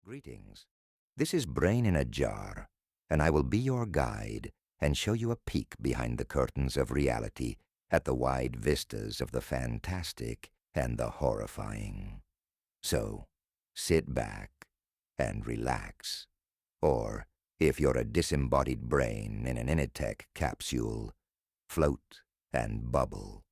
Greetings. This is Brain in a Jar, and I will be your guide and show you a peek behind the curtains of reality at the wide vistas of the fantastic and the horrifying. So, sit back and relax. Or, if you're a disembodied brain in an Initech capsule, float and bubble.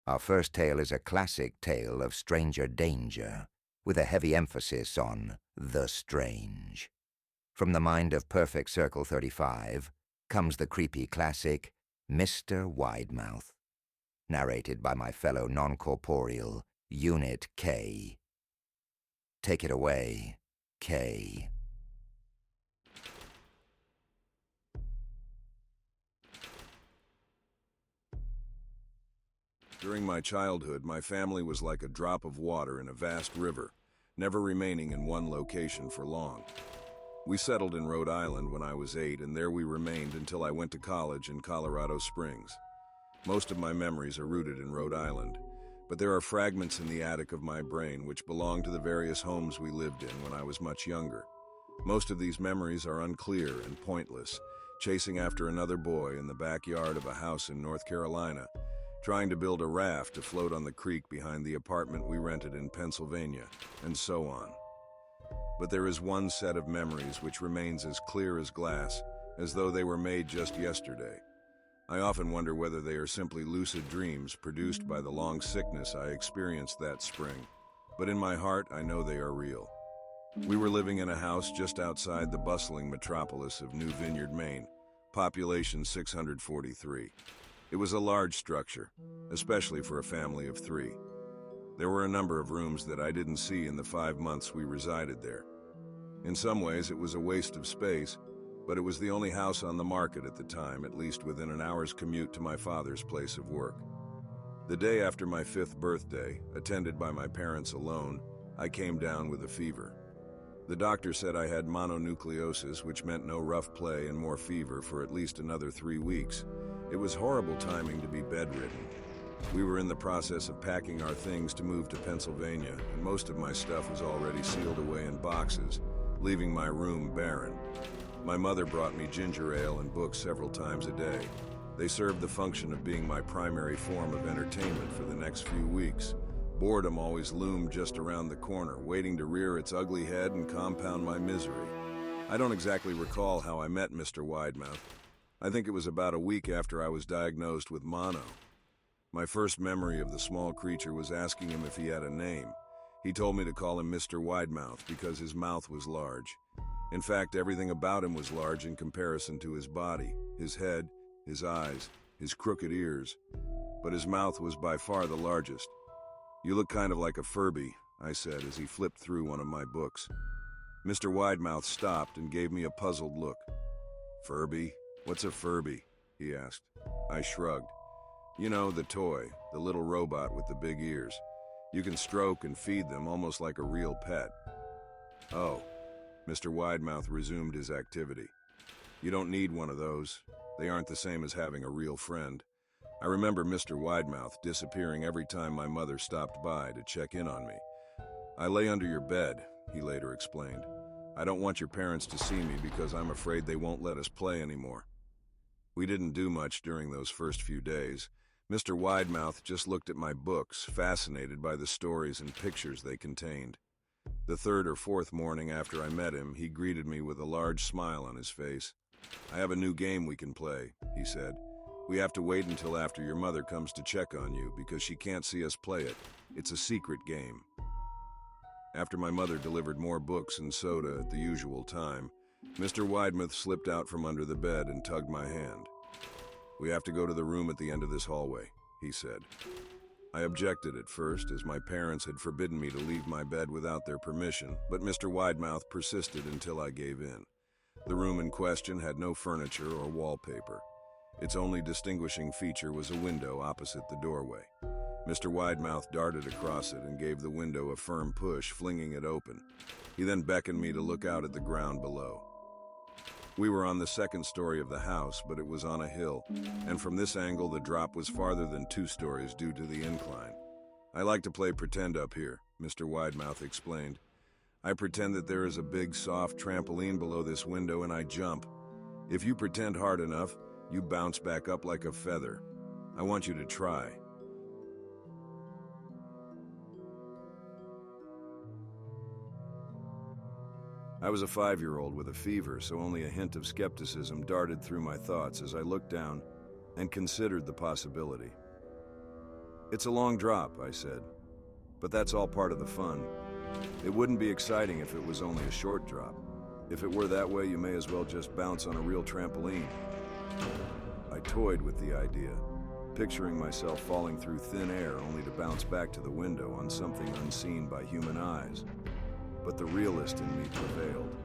Our first tale is a classic tale of stranger danger, with a heavy emphasis on the strange. From the mind of Perfect Circle 35 comes the creepy classic Mr. Widemouth, narrated by my fellow non-corporeal Unit K. Take it away, K. During my childhood, my family was like a drop of water in a vast river, never remaining in one location for long. We settled in Rhode Island when I was 8, and there we remained until I went to college in Colorado Springs. Most of my memories are rooted in Rhode Island, but there are fragments in the attic of my brain which belong to the various homes we lived in when I was much younger. Most of these memories are unclear and pointless, chasing after another boy in the backyard of a house in North Carolina, trying to build a raft to float on the creek behind the apartment we rented in Pennsylvania, and so on. But there is one set of memories which remains as clear as glass, as though they were made just yesterday. I often wonder whether they are simply lucid dreams produced by the long sickness I experienced that spring. But in my heart, I know they are real. We were living in a house just outside the bustling metropolis of New Vineyard, Maine, population 643. It was a large structure, especially for a family of 3. There were a number of rooms that I didn't see in the 5 months we resided there. In some ways, it was a waste of space, but it was the only house on the market at the time, at least within an hour's commute to my father's place of work. The day after my 5th birthday, attended by my parents alone, I came down with a fever. The doctor said I had mononucleosis, which meant no rough play and more fever for at least another 3 weeks. It was horrible timing to be bedridden. We were in the process of packing our things to move to Pennsylvania, and most of my stuff was already sealed away in boxes, leaving my room barren. My mother brought me ginger ale and books several times a day. They served the function of being my primary form of entertainment for the next few weeks. Boredom always loomed just around the corner, waiting to rear its ugly head and compound my misery. I don't exactly recall how I met Mr. Widemouth. I think it was about a week after I was diagnosed with mono. My first memory of the small creature was asking him if he had a name. He told me to call him Mr. Widemouth because his mouth was large. In fact, everything about him was large in comparison to his body, his head, his eyes, his crooked ears. But his mouth was by far the largest. "You look kind of like a Furby," I said as he flipped through one of my books. Mr. Widemouth stopped and gave me a puzzled look. "Furby? What's a Furby?" he asked. I shrugged. "You know, the toy, the little robot with the big ears. You can stroke and feed them almost like a real pet." "Oh." Mr. Widemouth resumed his activity. "You don't need one of those. They aren't the same as having a real friend." I remember Mr. Widemouth disappearing every time my mother stopped by to check in on me. "I lay under your bed," he later explained. "I don't want your parents to see me because I'm afraid they won't let us play anymore." We didn't do much during those first few days. Mr. Widemouth just looked at my books, fascinated by the stories and pictures they contained. The 3rd or 4th morning after I met him, he greeted me with a large smile on his face. "I have a new game we can play," he said. "We have to wait until after your mother comes to check on you because she can't see us play it. It's a secret game." After my mother delivered more books and soda at the usual time, Mr. Widemouth slipped out from under the bed and tugged my hand. "We have to go to the room at the end of this hallway," he said. I objected at first, as my parents had forbidden me to leave my bed without their permission, but Mr. Widemouth persisted until I gave in. The room in question had no furniture or wallpaper. Its only distinguishing feature was a window opposite the doorway. Mr. Widemouth darted across it and gave the window a firm push, flinging it open. He then beckoned me to look out at the ground below. We were on the second story of the house, but it was on a hill, and from this angle the drop was farther than 2 stories due to the incline. "I like to play pretend up here," Mr. Widemouth explained. "I pretend that there is a big, soft trampoline below this window and I jump. If you pretend hard enough, you bounce back up like a feather. I want you to try." I was a 5-year-old with a fever, so only a hint of skepticism darted through my thoughts as I looked down and considered the possibility. "It's a long drop," I said, "but that's all part of the fun. It wouldn't be exciting if it was only a short drop. If it were that way, you may as well just bounce on a real trampoline." I toyed with the idea, picturing myself falling through thin air only to bounce back to the window on something unseen by human eyes. But the realist in me prevailed.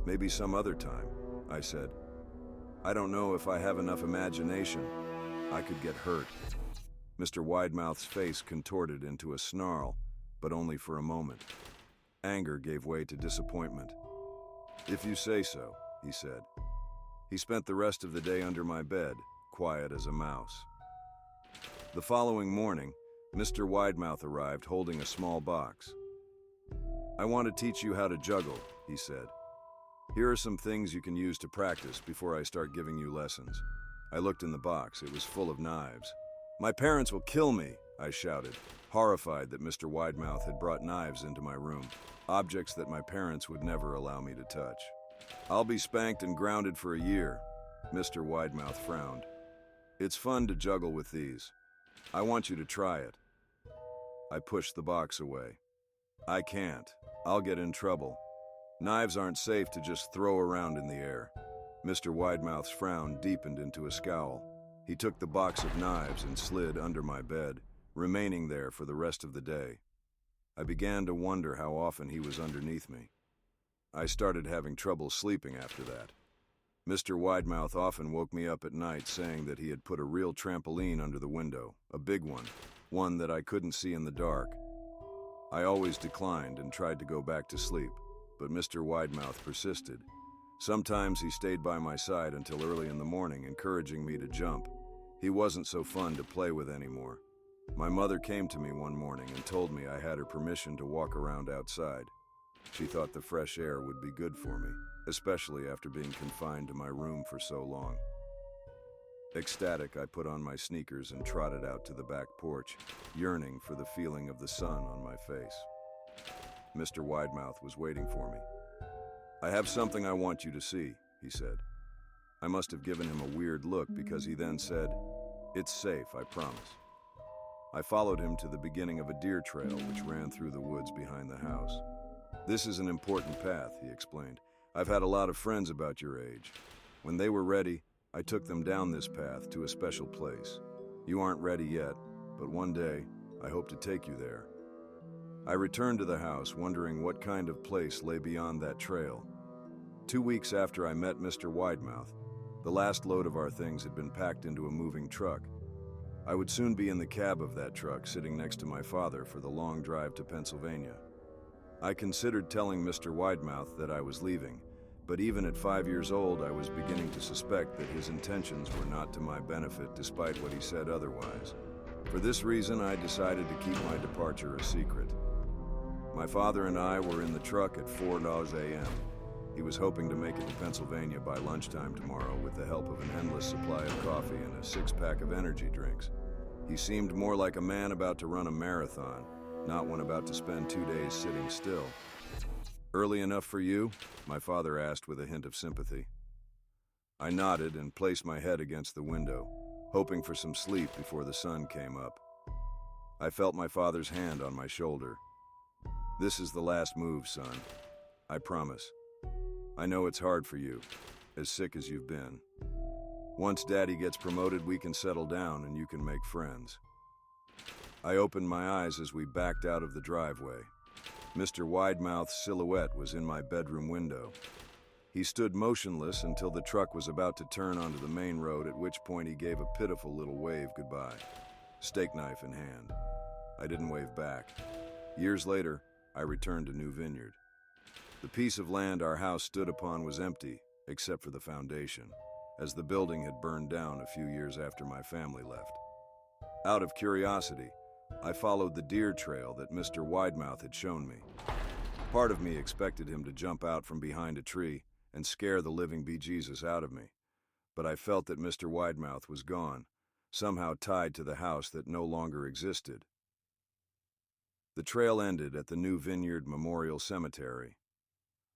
"Maybe some other time," I said. "I don't know if I have enough imagination. I could get hurt." Mr. Widemouth's face contorted into a snarl, but only for a moment. Anger gave way to disappointment. "If you say so," he said. He spent the rest of the day under my bed, quiet as a mouse. The following morning, Mr. Widemouth arrived holding a small box. "I want to teach you how to juggle," he said. "Here are some things you can use to practice before I start giving you lessons." I looked in the box. It was full of knives. "My parents will kill me," I shouted, horrified that Mr. Widemouth had brought knives into my room, objects that my parents would never allow me to touch. "I'll be spanked and grounded for a year," Mr. Widemouth frowned. "It's fun to juggle with these. I want you to try it." I pushed the box away. "I can't. I'll get in trouble. Knives aren't safe to just throw around in the air." Mr. Widemouth's frown deepened into a scowl. He took the box of knives and slid under my bed, remaining there for the rest of the day. I began to wonder how often he was underneath me. I started having trouble sleeping after that. Mr. Widemouth often woke me up at night saying that he had put a real trampoline under the window, a big one that I couldn't see in the dark. I always declined and tried to go back to sleep, but Mr. Widemouth persisted. Sometimes he stayed by my side until early in the morning, encouraging me to jump. He wasn't so fun to play with anymore. My mother came to me one morning and told me I had her permission to walk around outside. She thought the fresh air would be good for me, especially after being confined to my room for so long. Ecstatic, I put on my sneakers and trotted out to the back porch, yearning for the feeling of the sun on my face. Mr. Widemouth was waiting for me. "I have something I want you to see," he said. I must have given him a weird look because he then said, "It's safe, I promise." I followed him to the beginning of a deer trail which ran through the woods behind the house. "This is an important path," he explained. "I've had a lot of friends about your age. When they were ready, I took them down this path to a special place. You aren't ready yet, but one day, I hope to take you there." I returned to the house, wondering what kind of place lay beyond that trail. 2 weeks after I met Mr. Widemouth, the last load of our things had been packed into a moving truck. I would soon be in the cab of that truck, sitting next to my father for the long drive to Pennsylvania. I considered telling Mr. Widemouth that I was leaving, but even at 5 years old, I was beginning to suspect that his intentions were not to my benefit, despite what he said otherwise. For this reason, I decided to keep my departure a secret. My father and I were in the truck at 4 a.m. He was hoping to make it to Pennsylvania by lunchtime tomorrow with the help of an endless supply of coffee and a 6-pack of energy drinks. He seemed more like a man about to run a marathon, not one about to spend 2 days sitting still. "Early enough for you?" my father asked with a hint of sympathy. I nodded and placed my head against the window, hoping for some sleep before the sun came up. I felt my father's hand on my shoulder. This is the last move, son. I promise. I know it's hard for you, as sick as you've been. Once Daddy gets promoted, we can settle down and you can make friends. I opened my eyes as we backed out of the driveway. Mr. Widemouth's silhouette was in my bedroom window. He stood motionless until the truck was about to turn onto the main road, at which point he gave a pitiful little wave goodbye, steak knife in hand. I didn't wave back. Years later, I returned to New Vineyard. The piece of land our house stood upon was empty, except for the foundation, as the building had burned down a few years after my family left. Out of curiosity, I followed the deer trail that Mr. Widemouth had shown me. Part of me expected him to jump out from behind a tree and scare the living bejesus out of me, but I felt that Mr. Widemouth was gone, somehow tied to the house that no longer existed. The trail ended at the New Vineyard Memorial Cemetery.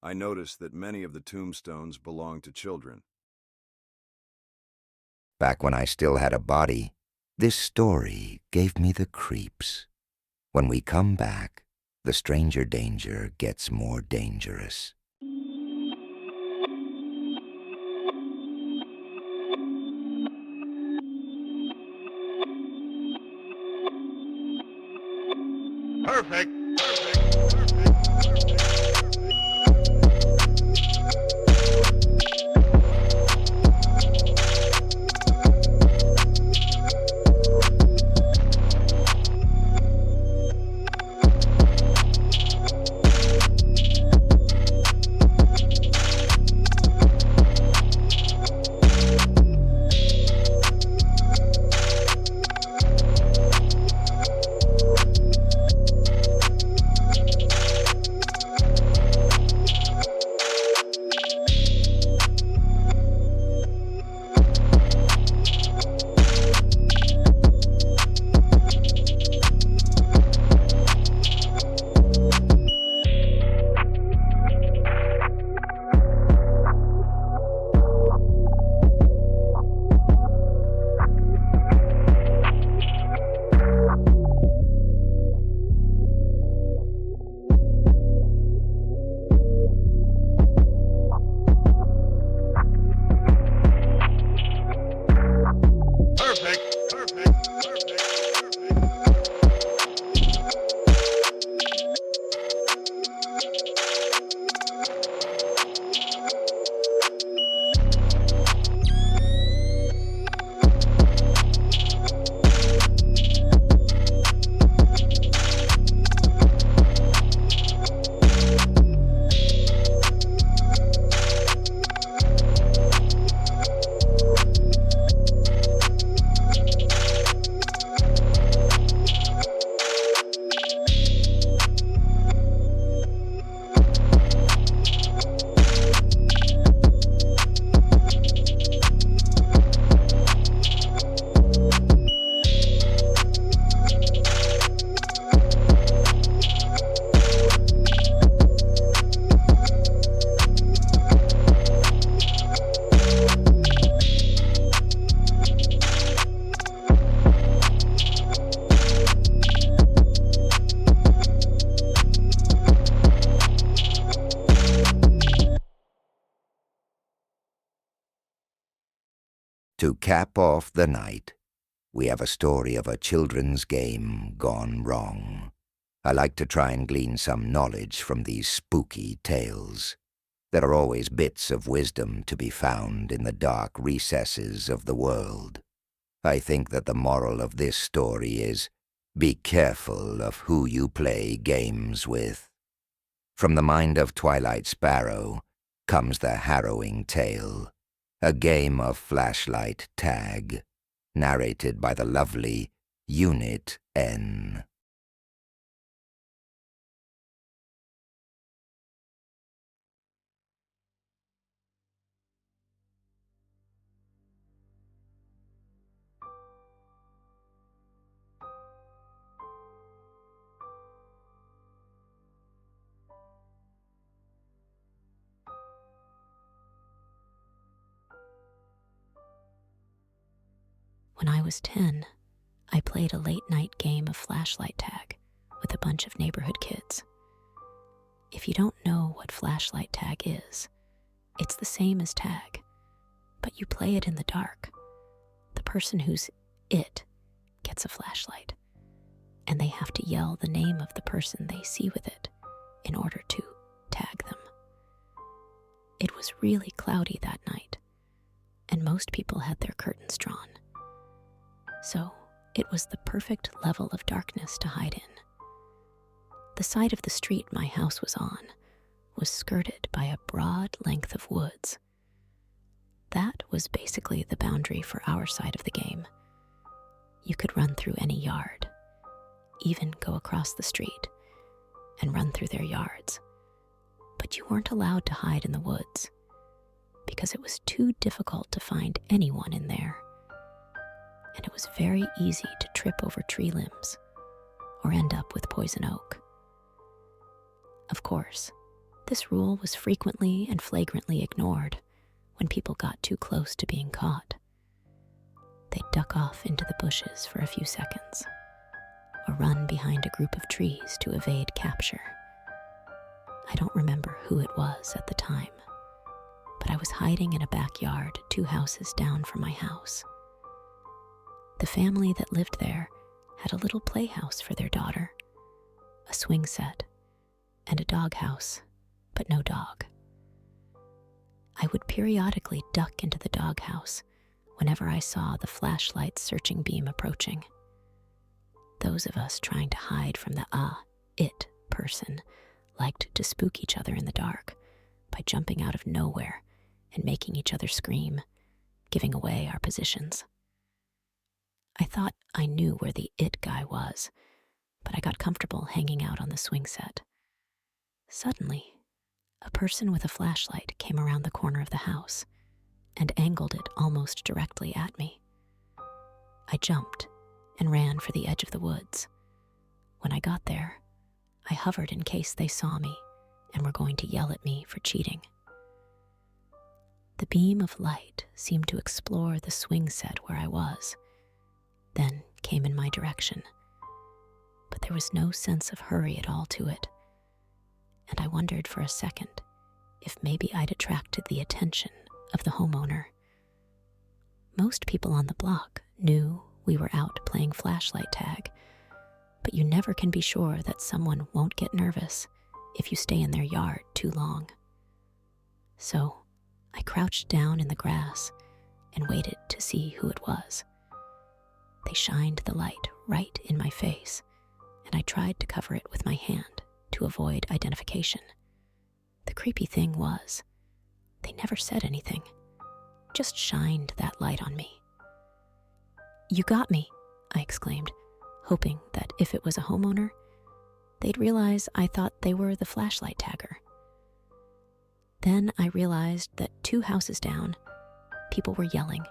I noticed that many of the tombstones belonged to children. Back when I still had a body, this story gave me the creeps. When we come back, the stranger danger gets more dangerous. Perfect. To cap off the night, we have a story of a children's game gone wrong. I like to try and glean some knowledge from these spooky tales. There are always bits of wisdom to be found in the dark recesses of the world. I think that the moral of this story is, be careful of who you play games with. From the mind of Twilight Sparrow comes the harrowing tale, a game of flashlight tag, narrated by the lovely Unit N. When I was 10, I played a late-night game of flashlight tag with a bunch of neighborhood kids. If you don't know what flashlight tag is, it's the same as tag, but you play it in the dark. The person who's it gets a flashlight, and they have to yell the name of the person they see with it in order to tag them. It was really cloudy that night, and most people had their curtains drawn. So it was the perfect level of darkness to hide in. The side of the street my house was on was skirted by a broad length of woods. That was basically the boundary for our side of the game. You could run through any yard, even go across the street and run through their yards. But you weren't allowed to hide in the woods because it was too difficult to find anyone in there. And it was very easy to trip over tree limbs or end up with poison oak. Of course, this rule was frequently and flagrantly ignored when people got too close to being caught. They'd duck off into the bushes for a few seconds or run behind a group of trees to evade capture. I don't remember who it was at the time, but I was hiding in a backyard 2 houses down from my house. The family that lived there had a little playhouse for their daughter, a swing set, and a doghouse, but no dog. I would periodically duck into the doghouse whenever I saw the flashlight's searching beam approaching. Those of us trying to hide from the it person liked to spook each other in the dark by jumping out of nowhere and making each other scream, giving away our positions. I thought I knew where the it guy was, but I got comfortable hanging out on the swing set. Suddenly, a person with a flashlight came around the corner of the house and angled it almost directly at me. I jumped and ran for the edge of the woods. When I got there, I hovered in case they saw me and were going to yell at me for cheating. The beam of light seemed to explore the swing set where I was, then came in my direction. But there was no sense of hurry at all to it, and I wondered for a second if maybe I'd attracted the attention of the homeowner. Most people on the block knew we were out playing flashlight tag, but you never can be sure that someone won't get nervous if you stay in their yard too long. So I crouched down in the grass and waited to see who it was. They shined the light right in my face, and I tried to cover it with my hand to avoid identification. The creepy thing was, they never said anything, just shined that light on me. "You got me," I exclaimed, hoping that if it was a homeowner, they'd realize I thought they were the flashlight tagger. Then I realized that 2 houses down, people were yelling,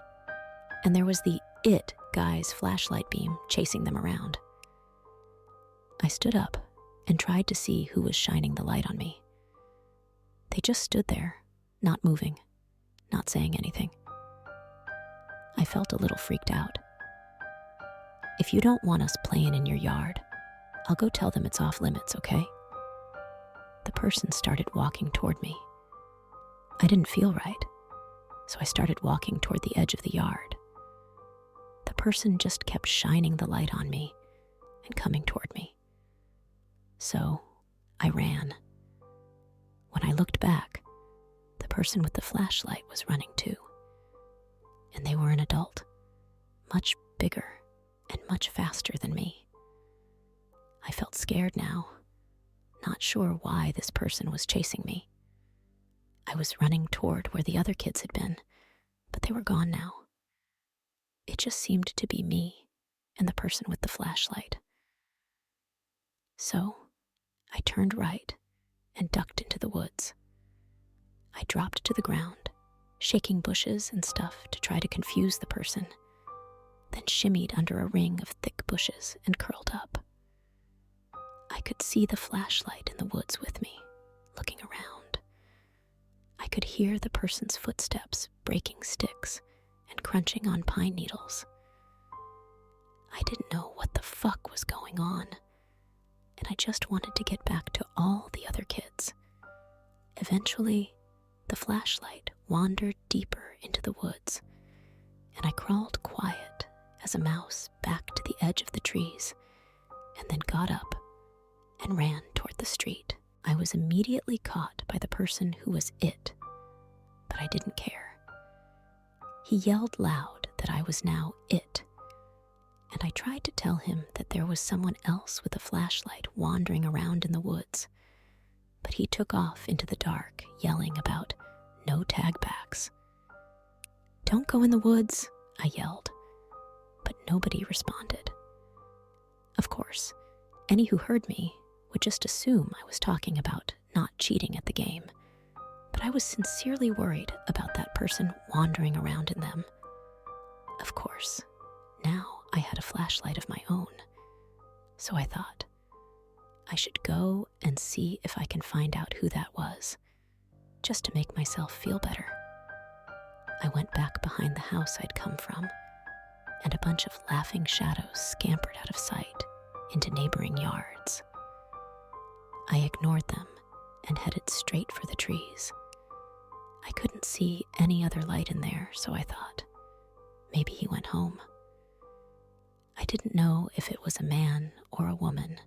and there was the it guy's flashlight beam chasing them around. I stood up and tried to see who was shining the light on me. They just stood there, not moving, not saying anything. I felt a little freaked out. "If you don't want us playing in your yard, I'll go tell them it's off limits, okay?" The person started walking toward me. I didn't feel right, so I started walking toward the edge of the yard. The person just kept shining the light on me and coming toward me. So I ran. When I looked back, the person with the flashlight was running too. And they were an adult, much bigger and much faster than me. I felt scared now, not sure why this person was chasing me. I was running toward where the other kids had been, but they were gone now. It just seemed to be me and the person with the flashlight. So I turned right and ducked into the woods. I dropped to the ground, shaking bushes and stuff to try to confuse the person, then shimmied under a ring of thick bushes and curled up. I could see the flashlight in the woods with me, looking around. I could hear the person's footsteps breaking sticks and crunching on pine needles. I didn't know what the fuck was going on, and I just wanted to get back to all the other kids. Eventually, the flashlight wandered deeper into the woods, and I crawled quiet as a mouse back to the edge of the trees, and then got up and ran toward the street. I was immediately caught by the person who was it, but I didn't care. He yelled loud that I was now it, and I tried to tell him that there was someone else with a flashlight wandering around in the woods, but he took off into the dark, yelling about no tag backs. "Don't go in the woods," I yelled, but nobody responded. Of course, any who heard me would just assume I was talking about not cheating at the game, but I was sincerely worried about that person wandering around in them. Of course, now I had a flashlight of my own, so I thought I should go and see if I can find out who that was, just to make myself feel better. I went back behind the house I'd come from, and a bunch of laughing shadows scampered out of sight into neighboring yards. I ignored them and headed straight for the trees. I couldn't see any other light in there, so I thought maybe he went home. I didn't know if it was a man or a woman,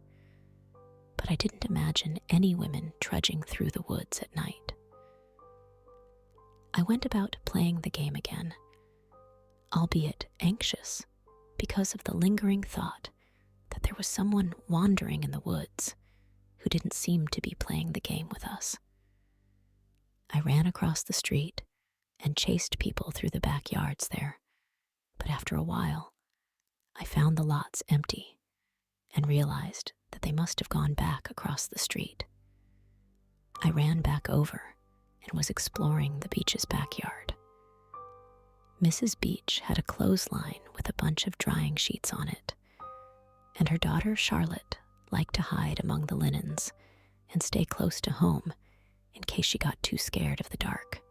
but I didn't imagine any women trudging through the woods at night. I went about playing the game again, albeit anxious because of the lingering thought that there was someone wandering in the woods who didn't seem to be playing the game with us. I ran across the street and chased people through the backyards there, but after a while, I found the lots empty and realized that they must have gone back across the street. I ran back over and was exploring the beach's backyard. Mrs. Beach had a clothesline with a bunch of drying sheets on it, and her daughter Charlotte liked to hide among the linens and stay close to home in case she got too scared of the dark.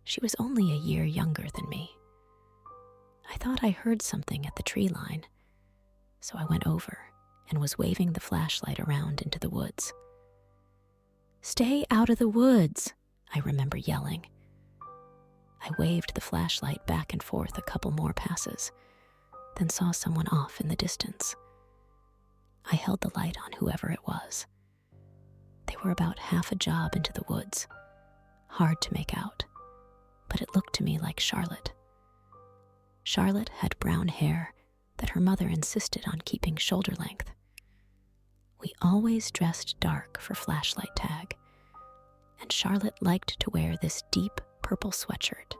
She was only a year younger than me. I thought I heard something at the tree line, so I went over and was waving the flashlight around into the woods. "Stay out of the woods," I remember yelling. I waved the flashlight back and forth a couple more passes, then saw someone off in the distance. I held the light on whoever it was. They were about half a job into the woods, hard to make out, but it looked to me like Charlotte. Charlotte had brown hair that her mother insisted on keeping shoulder length. We always dressed dark for flashlight tag, and Charlotte liked to wear this deep purple sweatshirt,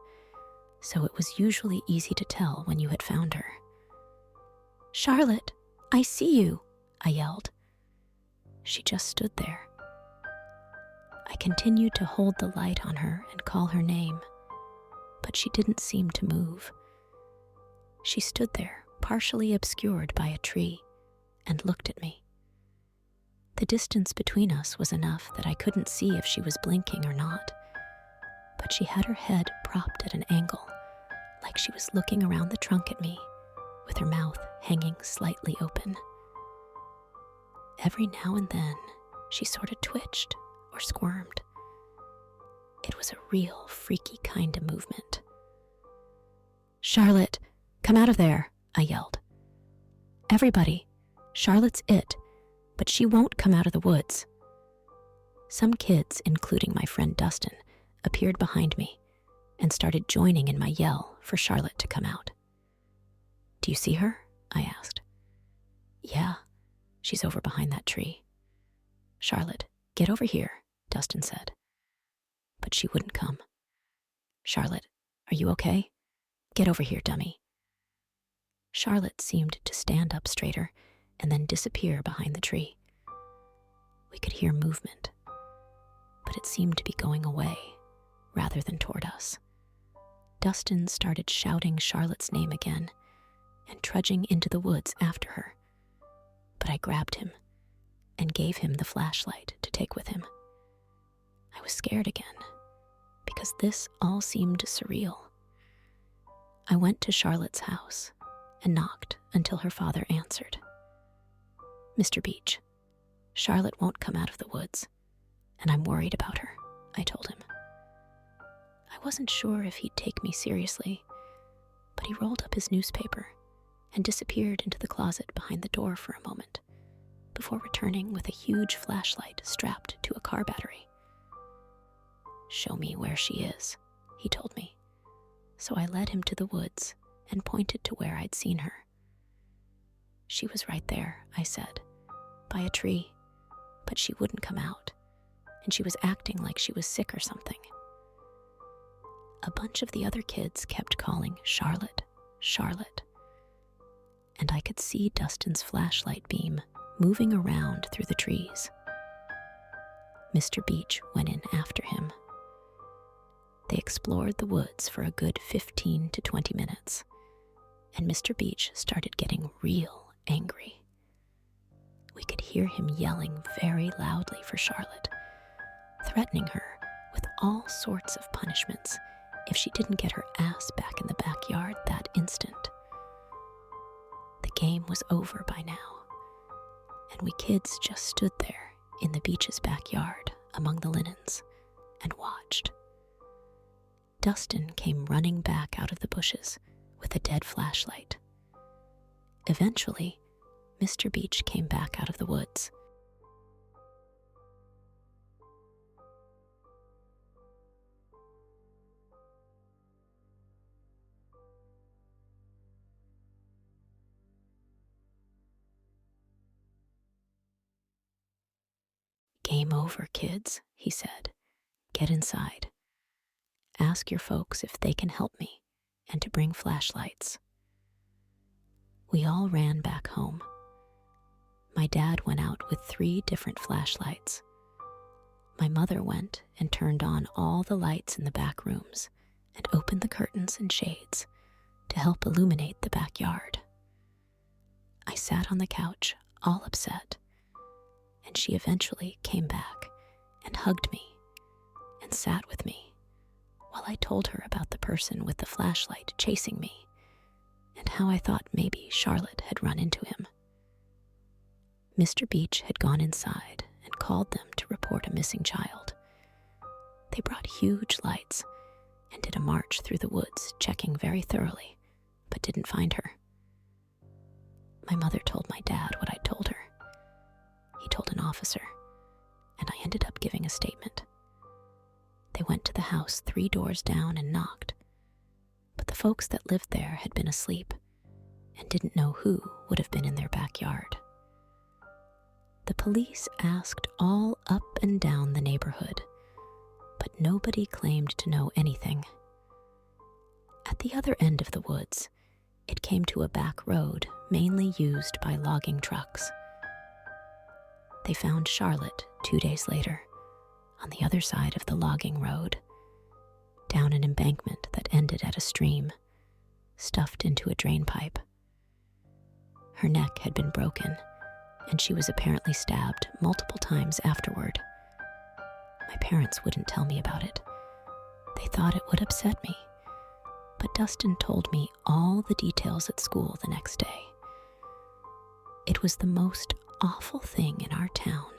so it was usually easy to tell when you had found her. "Charlotte, I see you," I yelled. She just stood there. I continued to hold the light on her and call her name, but she didn't seem to move. She stood there, partially obscured by a tree, and looked at me. The distance between us was enough that I couldn't see if she was blinking or not, but she had her head propped at an angle, like she was looking around the trunk at me, with her mouth hanging slightly open. Every now and then, she sort of twitched or squirmed. It was a real freaky kind of movement. "Charlotte, come out of there," I yelled. "Everybody, Charlotte's it, but she won't come out of the woods." Some kids, including my friend Dustin, appeared behind me and started joining in my yell for Charlotte to come out. "Do you see her?" I asked. "Yeah, she's over behind that tree." "Charlotte, get over here," Dustin said. But she wouldn't come. "Charlotte, are you okay? Get over here, dummy." Charlotte seemed to stand up straighter and then disappear behind the tree. We could hear movement, but it seemed to be going away rather than toward us. Dustin started shouting Charlotte's name again and trudging into the woods after her, but I grabbed him and gave him the flashlight to take with him. I was scared again because this all seemed surreal. I went to Charlotte's house and knocked until her father answered. "Mr. Beach, Charlotte won't come out of the woods, and I'm worried about her, I told him. I wasn't sure if he'd take me seriously, but he rolled up his newspaper and disappeared into the closet behind the door for a moment, before returning with a huge flashlight strapped to a car battery. "Show me where she is," he told me. So I led him to the woods and pointed to where I'd seen her. "She was right there," I said, "by a tree, but she wouldn't come out, and she was acting like she was sick or something." A bunch of the other kids kept calling Charlotte, Charlotte, and I could see Dustin's flashlight beam moving around through the trees. Mr. Beach went in after him. They explored the woods for a good 15 to 20 minutes, and Mr. Beach started getting real angry. We could hear him yelling very loudly for Charlotte, threatening her with all sorts of punishments if she didn't get her ass back in the backyard that instant. The game was over by now, and we kids just stood there in the Beach's backyard among the linens and watched. Dustin came running back out of the bushes with a dead flashlight. Eventually, Mr. Beach came back out of the woods. "Game over, kids," he said. "Get inside. Ask your folks if they can help me and to bring flashlights." We all ran back home. My dad went out with 3 different flashlights. My mother went and turned on all the lights in the back rooms and opened the curtains and shades to help illuminate the backyard. I sat on the couch, all upset, and she eventually came back and hugged me and sat with me while I told her about the person with the flashlight chasing me and how I thought maybe Charlotte had run into him. Mr. Beach had gone inside and called them to report a missing child. They brought huge lights and did a march through the woods, checking very thoroughly, but didn't find her. My mother told my dad what I told her. He told an officer, and I ended up giving a statement. They went to the house 3 doors down and knocked, but the folks that lived there had been asleep and didn't know who would have been in their backyard. The police asked all up and down the neighborhood, but nobody claimed to know anything. At the other end of the woods, it came to a back road mainly used by logging trucks. They found Charlotte 2 days later, on the other side of the logging road, down an embankment that ended at a stream, stuffed into a drain pipe. Her neck had been broken, and she was apparently stabbed multiple times afterward. My parents wouldn't tell me about it. They thought it would upset me, but Dustin told me all the details at school the next day. It was the most awful thing in our town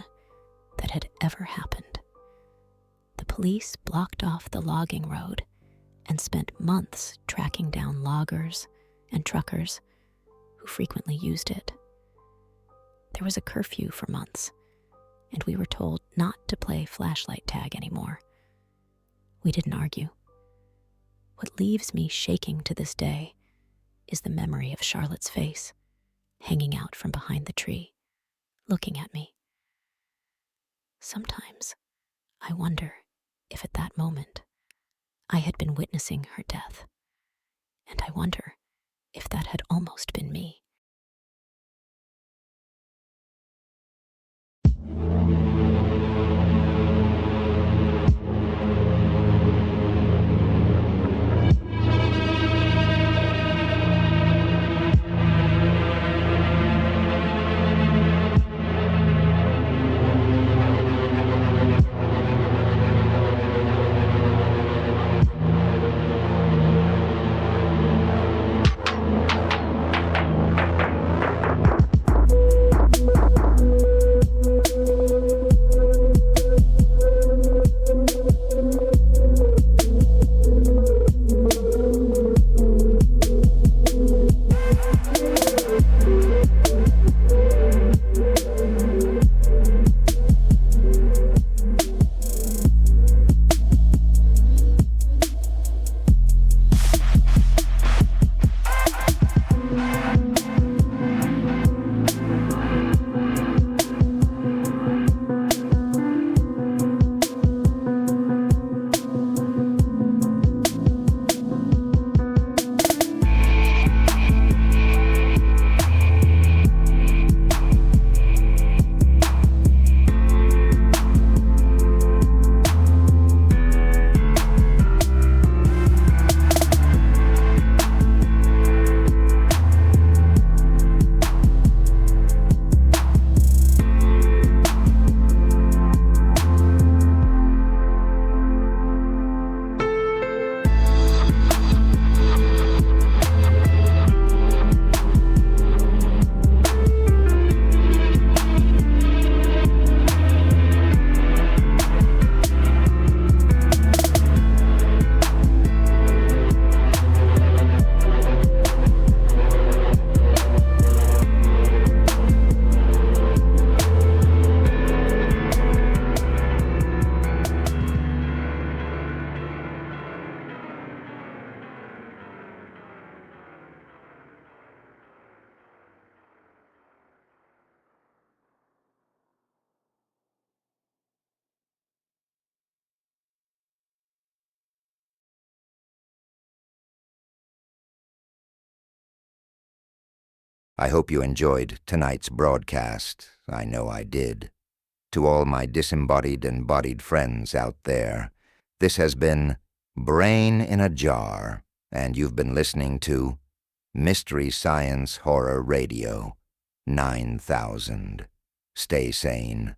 that had ever happened. The police blocked off the logging road and spent months tracking down loggers and truckers who frequently used it. There was a curfew for months, and we were told not to play flashlight tag anymore. We didn't argue. What leaves me shaking to this day is the memory of Charlotte's face, hanging out from behind the tree, looking at me. Sometimes I wonder if at that moment I had been witnessing her death, and I wonder if that had almost been me. I hope you enjoyed tonight's broadcast. I know I did. To all my disembodied and bodied friends out there, this has been Brain in a Jar, and you've been listening to Mystery Science Horror Radio 9000. Stay sane.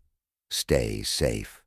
Stay safe.